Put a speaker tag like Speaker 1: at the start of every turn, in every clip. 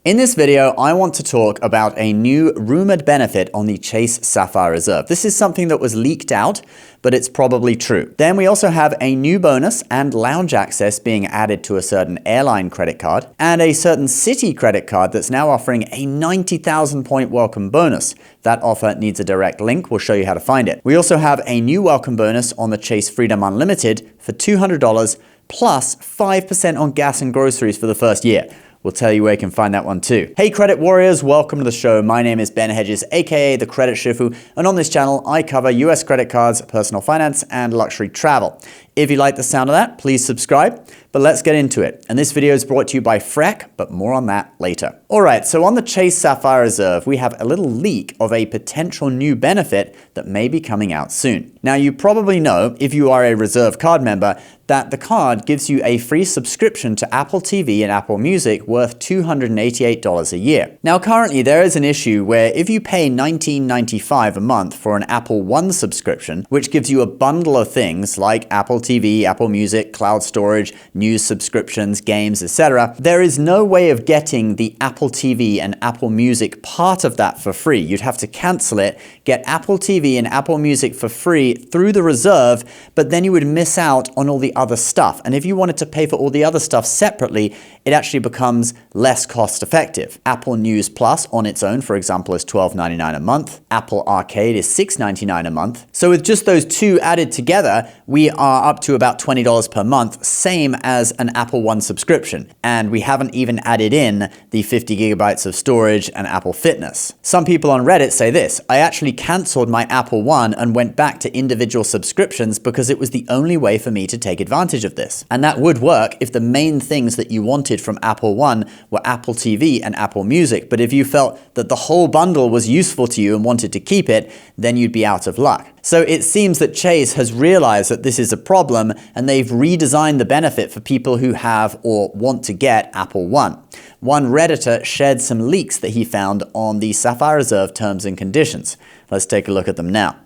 Speaker 1: In this video, I want to talk about a new rumored benefit on the Chase Sapphire Reserve. This is something that was leaked out, but it's probably true. Then we also have a new bonus and lounge access being added to a certain airline credit card and a certain city credit card that's now offering a 90,000 point welcome bonus. That offer needs a direct link. We'll show you how to find it. We also have a new welcome bonus on the Chase Freedom Unlimited for $200 plus 5% on gas and groceries for the first year. We'll tell you where you can find that one too. Hey credit warriors, welcome to the show. My name is Ben Hedges, aka the Credit Shifu, and on this channel I cover US credit cards, personal finance, and luxury travel. If you like the sound of that, please subscribe, but let's get into it. And this video is brought to you by Frec, but more on that later. All right, so on the Chase Sapphire Reserve, we have a little leak of a potential new benefit that may be coming out soon. Now, you probably know, if you are a Reserve card member, that the card gives you a free subscription to Apple TV and Apple Music worth $288 a year. Now, currently, there is an issue where if you pay $19.95 a month for an Apple One subscription, which gives you a bundle of things like Apple TV, Apple Music, cloud storage, news subscriptions, games, etc., there is no way of getting the Apple TV and Apple Music part of that for free. You'd have to cancel it, get Apple TV and Apple Music for free through the Reserve, but then you would miss out on all the other stuff. And if you wanted to pay for all the other stuff separately, it actually becomes less cost effective. Apple News Plus on its own, for example, is $12.99 a month. Apple Arcade is $6.99 a month. So with just those two added together, we are up to about $20 per month, same as an Apple One subscription. And we haven't even added in the 50 gigabytes of storage and Apple Fitness. Some people on Reddit say this: I actually canceled my Apple One and went back to individual subscriptions because it was the only way for me to take advantage of this. And that would work if the main things that you wanted from Apple One were Apple TV and Apple Music. But if you felt that the whole bundle was useful to you and wanted to keep it, then you'd be out of luck. So it seems that Chase has realized that this is a problem and they've redesigned the benefit for people who have or want to get Apple One. One Redditor shared some leaks that he found on the Sapphire Reserve terms and conditions. Let's take a look at them now.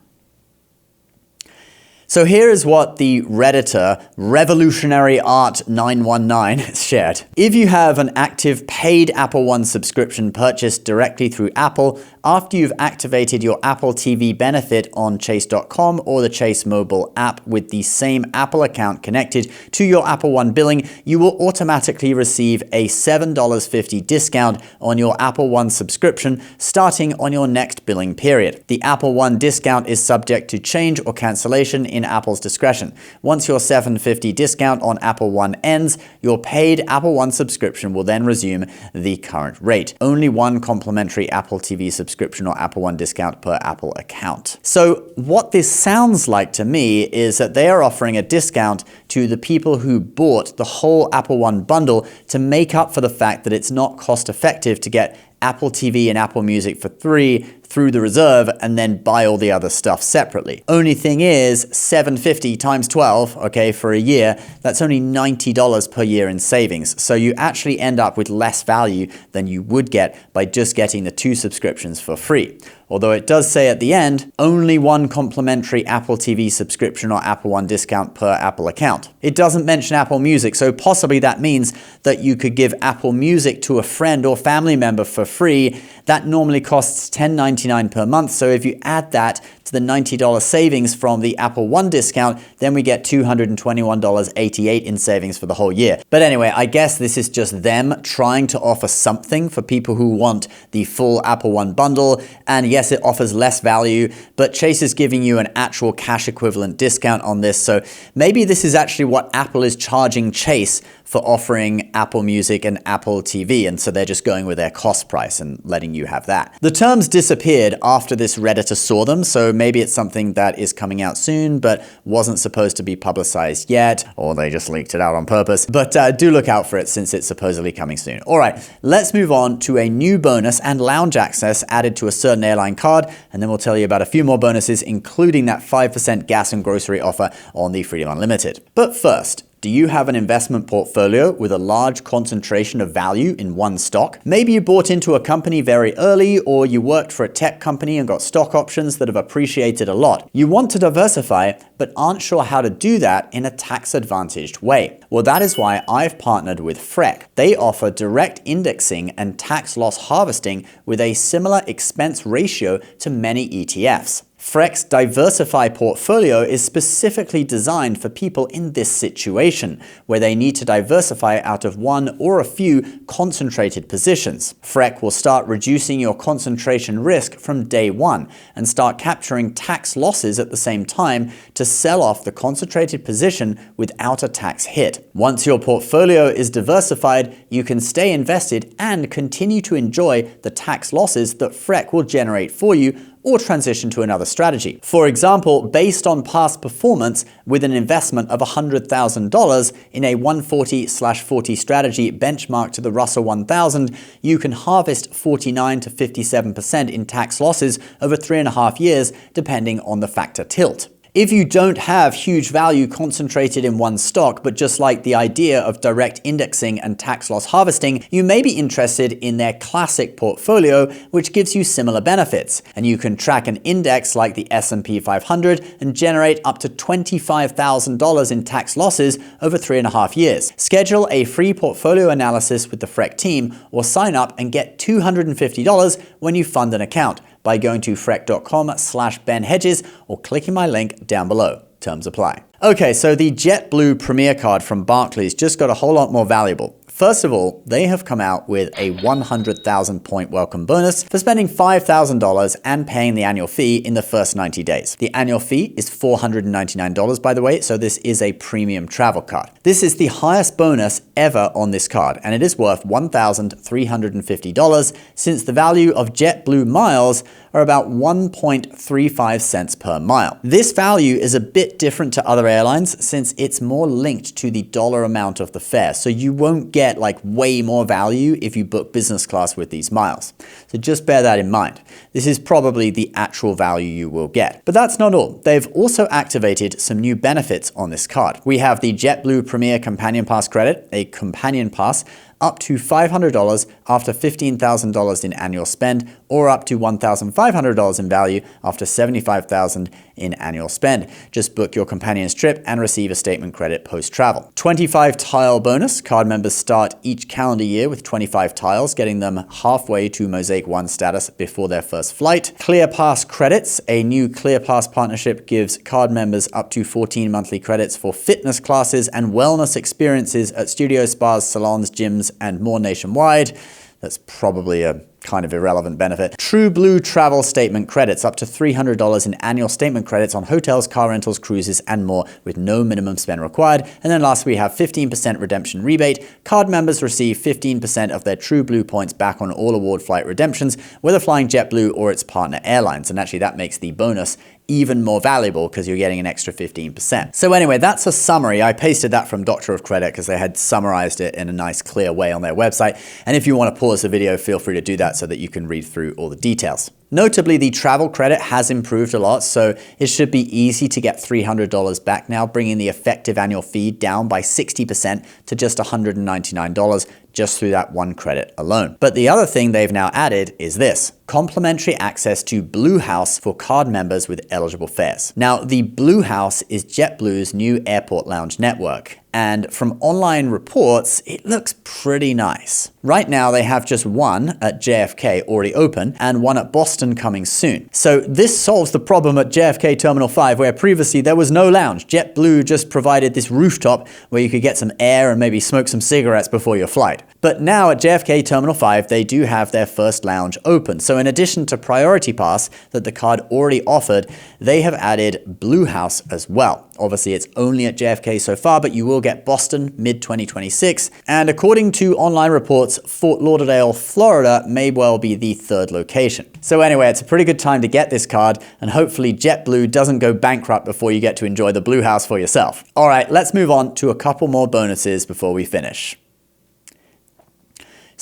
Speaker 1: So here is what the Redditor Revolutionary Art 919 shared. If you have an active paid Apple One subscription purchased directly through Apple, after you've activated your Apple TV benefit on chase.com or the Chase mobile app with the same Apple account connected to your Apple One billing, you will automatically receive a $7.50 discount on your Apple One subscription starting on your next billing period. The Apple One discount is subject to change or cancellation in Apple's discretion. Once your $7.50 discount on Apple One ends, your paid Apple One subscription will then resume the current rate. Only one complimentary Apple TV subscription or Apple One discount per Apple account. So what this sounds like to me is that they are offering a discount to the people who bought the whole Apple One bundle to make up for the fact that it's not cost effective to get Apple TV and Apple Music for free through the Reserve and then buy all the other stuff separately. Only thing is, $7.50 times 12, okay, for a year, that's only $90 per year in savings. So you actually end up with less value than you would get by just getting the two subscriptions for free. Although it does say at the end, only one complimentary Apple TV subscription or Apple One discount per Apple account. It doesn't mention Apple Music, so possibly that means that you could give Apple Music to a friend or family member for free. That normally costs $10.99 per month, so if you add that to the $90 savings from the Apple One discount, then we get $221.88 in savings for the whole year. But anyway, I guess this is just them trying to offer something for people who want the full Apple One bundle, and yes, it offers less value, but Chase is giving you an actual cash equivalent discount on this, so maybe this is actually what Apple is charging Chase for offering Apple Music and Apple TV, and so they're just going with their cost price and letting you have that. The terms disappeared after this Redditor saw them, so maybe it's something that is coming out soon but wasn't supposed to be publicized yet, or they just leaked it out on purpose. But do look out for it since it's supposedly coming soon. All right, let's move on to a new bonus and lounge access added to a certain airline card, and then we'll tell you about a few more bonuses, including that 5% gas and grocery offer on the Freedom Unlimited. But first, Do you have an investment portfolio with a large concentration of value in one stock? Maybe you bought into a company very early, or you worked for a tech company and got stock options that have appreciated a lot. You want to diversify, but aren't sure how to do that in a tax-advantaged way. Well, that is why I've partnered with Frec. They offer direct indexing and tax loss harvesting with a similar expense ratio to many ETFs. Frec's Diversify portfolio is specifically designed for people in this situation, where they need to diversify out of one or a few concentrated positions. Frec will start reducing your concentration risk from day one and start capturing tax losses at the same time to sell off the concentrated position without a tax hit. Once your portfolio is diversified, you can stay invested and continue to enjoy the tax losses that Frec will generate for you, or transition to another strategy. For example, based on past performance with an investment of $100,000 in a 140/40 strategy benchmarked to the Russell 1000, you can harvest 49 to 57% in tax losses over 3.5 years, depending on the factor tilt. If you don't have huge value concentrated in one stock, but just like the idea of direct indexing and tax loss harvesting, you may be interested in their classic portfolio, which gives you similar benefits. And you can track an index like the S&P 500 and generate up to $25,000 in tax losses over 3.5 years. Schedule a free portfolio analysis with the Frec team, or sign up and get $250 when you fund an account by going to frec.com/benhedges or clicking my link down below. Terms apply. Okay, so the JetBlue Premier card from Barclays just got a whole lot more valuable. First of all, they have come out with a 100,000 point welcome bonus for spending $5,000 and paying the annual fee in the first 90 days. The annual fee is $499, by the way, so this is a premium travel card. This is the highest bonus ever on this card, and it is worth $1,350 since the value of JetBlue miles are about 1.35 cents per mile. This value is a bit different to other airlines since it's more linked to the dollar amount of the fare, so you won't get like way more value if you book business class with these miles. So just bear that in mind. This is probably the actual value you will get. But that's not all. They've also activated some new benefits on this card. We have the JetBlue Premier Companion Pass credit, a companion pass up to $500 after $15,000 in annual spend, or up to $1,500 in value after $75,000 in annual spend. Just book your companion's trip and receive a statement credit post-travel. 25 tile bonus. Card members start each calendar year with 25 tiles, getting them halfway to Mosaic 1 status before their first flight. Clear Pass credits. A new Clear Pass partnership gives card members up to 14 monthly credits for fitness classes and wellness experiences at studios, spas, salons, gyms, and more nationwide. That's probably a kind of irrelevant benefit. True Blue travel statement credits, up to $300 in annual statement credits on hotels, car rentals, cruises, and more with no minimum spend required. And then last we have 15% redemption rebate. Card members receive 15% of their True Blue points back on all award flight redemptions, whether flying JetBlue or its partner airlines. And actually that makes the bonus even more valuable because you're getting an extra 15%. So anyway, that's a summary. I pasted that from Doctor of Credit because they had summarized it in a nice clear way on their website. And if you want to pause the video, feel free to do that so that you can read through all the details. Notably, the travel credit has improved a lot, so it should be easy to get $300 back now, bringing the effective annual fee down by 60% to just $199 just through that one credit alone. But the other thing they've now added is this: complimentary access to Blue House for card members with eligible fares. Now, the Blue House is JetBlue's new airport lounge network, and from online reports, it looks pretty nice. Right now, they have just one at JFK already open and one at Boston coming soon. So this solves the problem at JFK Terminal 5, where previously there was no lounge. JetBlue just provided this rooftop where you could get some air and maybe smoke some cigarettes before your flight. But now at JFK Terminal 5, they do have their first lounge open. So in addition to Priority Pass that the card already offered, they have added Blue House as well. Obviously, it's only at JFK so far, but you will get Boston mid-2026. And according to online reports, Fort Lauderdale, Florida may well be the third location. So anyway, it's a pretty good time to get this card, and hopefully JetBlue doesn't go bankrupt before you get to enjoy the Blue House for yourself. All right, let's move on to a couple more bonuses before we finish.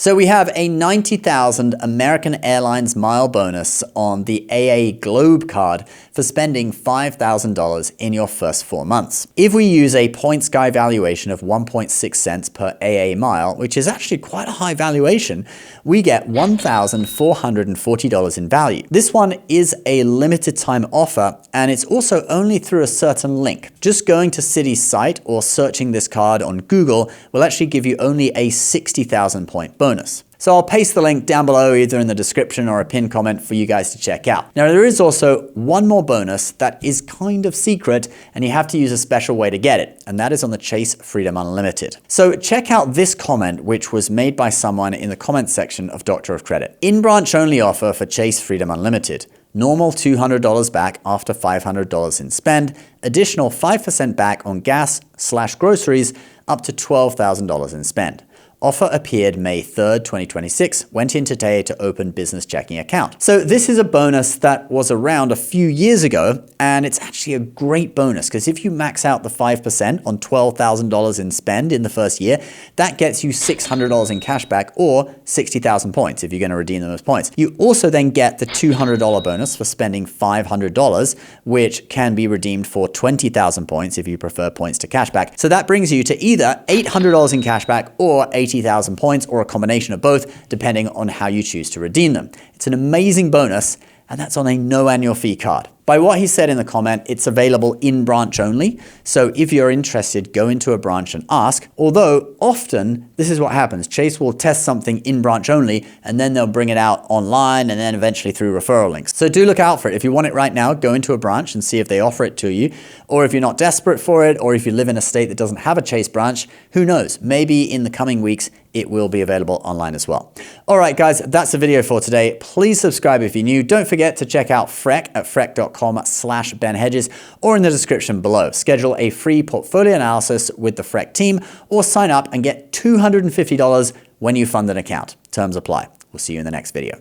Speaker 1: So we have a 90,000 American Airlines mile bonus on the AA Globe card for spending $5,000 in your first 4 months. If we use a points guy valuation of 1.6 cents per AA mile, which is actually quite a high valuation, we get $1,440 in value. This one is a limited time offer, and it's also only through a certain link. Just going to Citi's site or searching this card on Google will actually give you only a 60,000 point bonus. So I'll paste the link down below either in the description or a pinned comment for you guys to check out. Now there is also one more bonus that is kind of secret and you have to use a special way to get it, and that is on the Chase Freedom Unlimited. So check out this comment which was made by someone in the comment section of Doctor of Credit. In-branch only offer for Chase Freedom Unlimited. Normal $200 back after $500 in spend. Additional 5% back on gas/groceries up to $12,000 in spend. Offer appeared May 3rd, 2026, went in today to open business checking account. So this is a bonus that was around a few years ago, and it's actually a great bonus because if you max out the 5% on $12,000 in spend in the first year, that gets you $600 in cash back or 60,000 points if you're going to redeem them as points. You also then get the $200 bonus for spending $500, which can be redeemed for 20,000 points if you prefer points to cash back. So that brings you to either $800 in cash back or 80,000 points, or a combination of both, depending on how you choose to redeem them. It's an amazing bonus, and that's on a no annual fee card. By what he said in the comment, it's available in branch only. So if you're interested, go into a branch and ask. Although often this is what happens. Chase will test something in branch only, and then they'll bring it out online and then eventually through referral links. So do look out for it. If you want it right now, go into a branch and see if they offer it to you. Or if you're not desperate for it, or if you live in a state that doesn't have a Chase branch, who knows? Maybe in the coming weeks, it will be available online as well. All right, guys, that's the video for today. Please subscribe if you're new. Don't forget to check out Frec at frec.com/Ben Hedges or in the description below. Schedule a free portfolio analysis with the Frec team or sign up and get $250 when you fund an account. Terms apply. We'll see you in the next video.